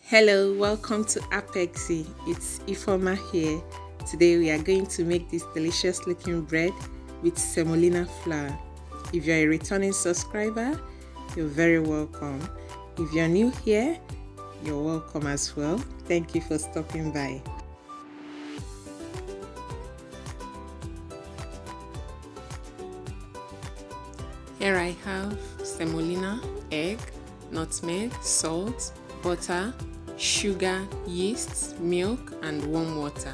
Hello, welcome to Apexy. It's Ifoma here. Today we are going to make this delicious looking bread with semolina flour. If you're a returning subscriber, you're very welcome. If you're new here, you're welcome as well. Thank you for stopping by. Here I have semolina, egg, nutmeg, salt, butter, sugar, yeast, milk, and warm water.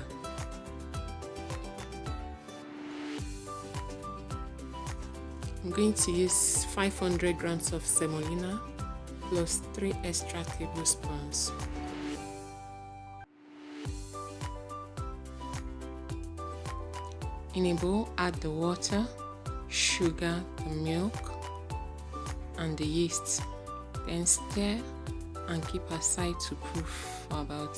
I'm going to use 500 grams of semolina plus 3 extra tablespoons. In a bowl, add the water, sugar, the milk, and the yeast. Then stir and keep aside to proof for about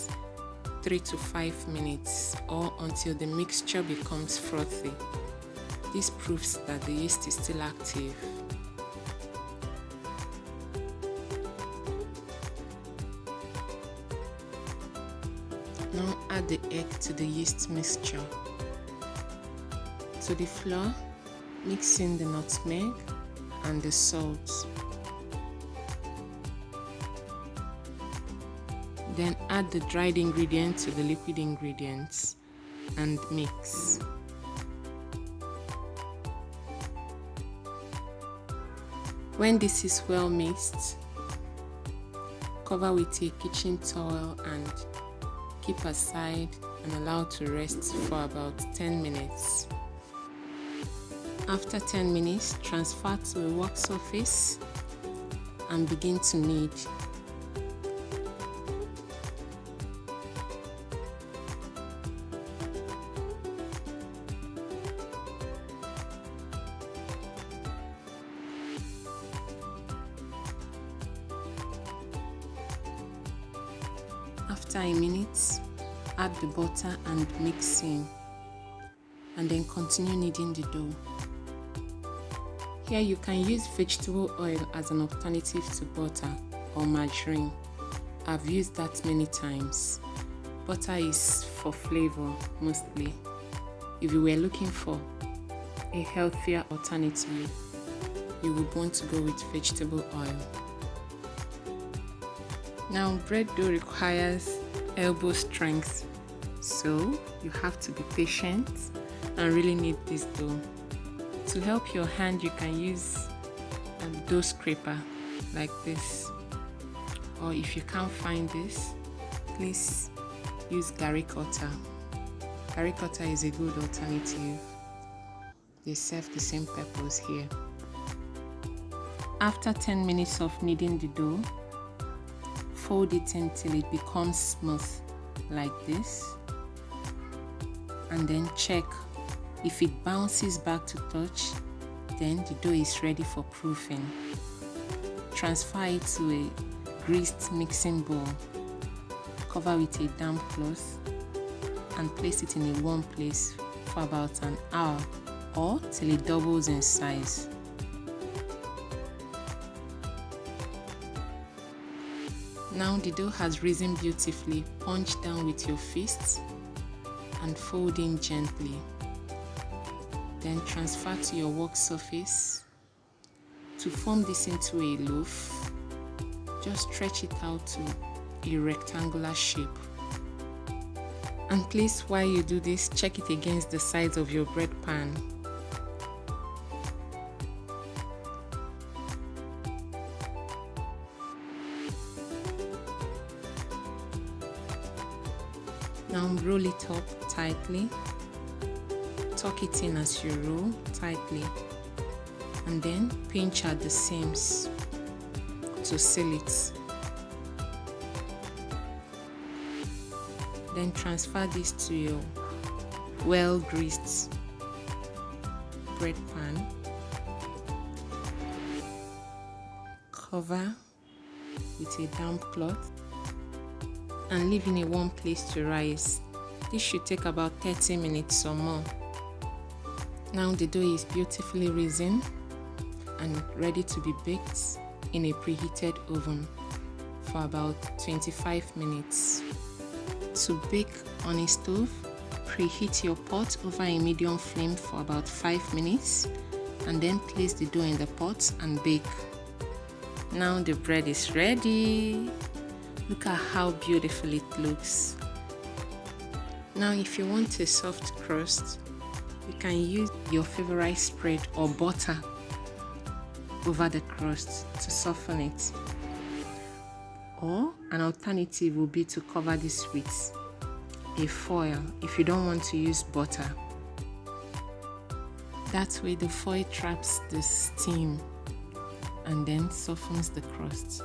3 to 5 minutes or until the mixture becomes frothy. This proves that the yeast is still active. Now add the egg to the yeast mixture. To the flour, mix in the nutmeg and the salt. Then add the dried ingredients to the liquid ingredients and mix. When this is well mixed, cover with a kitchen towel and keep aside and allow to rest for about 10 minutes. After 10 minutes, transfer to a work surface and begin to knead. After a minute, add the butter and mix in, and then continue kneading the dough. Here you can use vegetable oil as an alternative to butter or margarine. I've used that many times. Butter is for flavor mostly. If you were looking for a healthier alternative, you would want to go with vegetable oil. Now, bread dough requires elbow strength, so you have to be patient and really knead this dough. To help your hand, you can use a dough scraper like this, or if you can't find this, please use garri cutter. Garri cutter is a good alternative. They serve the same purpose here. After 10 minutes of kneading the dough, fold it until it becomes smooth like this, and then check. If it bounces back to touch, then the dough is ready for proofing. Transfer it to a greased mixing bowl. Cover with a damp cloth and place it in a warm place for about an hour or till it doubles in size. Now the dough has risen beautifully. Punch down with your fists and fold in gently. Then transfer to your work surface. To form this into a loaf, just stretch it out to a rectangular shape. And please, while you do this, check it against the sides of your bread pan. Now roll it up tightly, tuck it in as you roll tightly, and then pinch at the seams to seal it. Then transfer this to your well-greased bread pan. Cover with a damp cloth and leave in a warm place to rise. This should take about 30 minutes or more. Now the dough is beautifully risen and ready to be baked in a preheated oven for about 25 minutes. To bake on a stove, preheat your pot over a medium flame for about 5 minutes and then place the dough in the pot and bake. Now the bread is ready. Look at how beautiful it looks. Now if you want a soft crust, you can use your favorite spread or butter over the crust to soften it. Or an alternative will be to cover this with a foil if you don't want to use butter. That way the foil traps the steam and then softens the crust.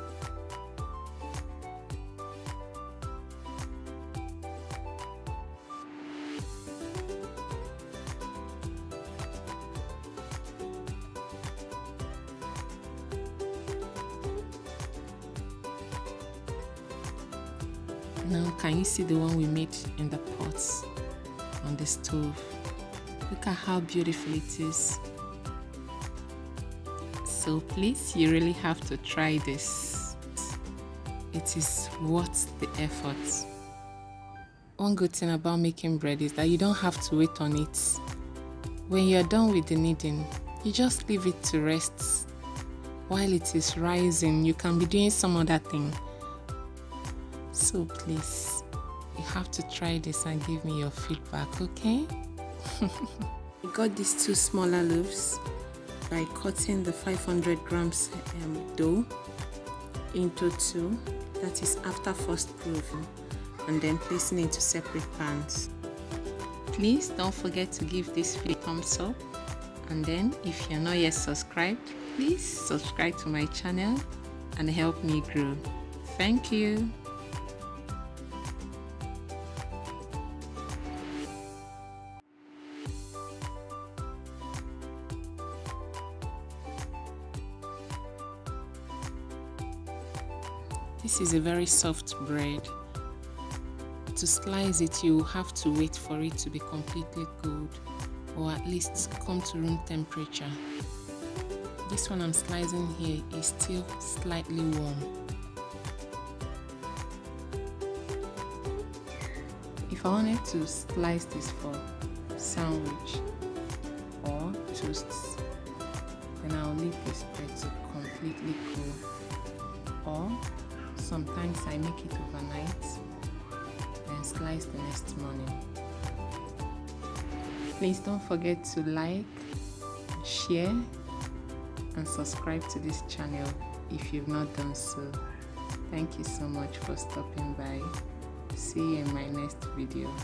Now, can you see the one we made in the pots on the stove? Look at how beautiful it is. So please, you really have to try this. It is worth the effort. One good thing about making bread is that you don't have to wait on it. When you're done with the kneading, you just leave it to rest. While it is rising, you can be doing some other thing. So please, you have to try this and give me your feedback, okay? I got these 2 smaller loaves by cutting the 500 grams dough into 2, that is after first proving, and then placing it into separate pans. Please don't forget to give this video a thumbs up, and then if you're not yet subscribed, please subscribe to my channel and help me grow. Thank you. This is a very soft bread. To slice it, you have to wait for it to be completely cold, or at least come to room temperature. This one I'm slicing here is still slightly warm. If I wanted to slice this for sandwich or toasts, then I'll leave this bread to completely cool. Or sometimes I make it overnight, then slice the next morning. Please don't forget to like, share, and subscribe to this channel if you've not done so. Thank you so much for stopping by. See you in my next video.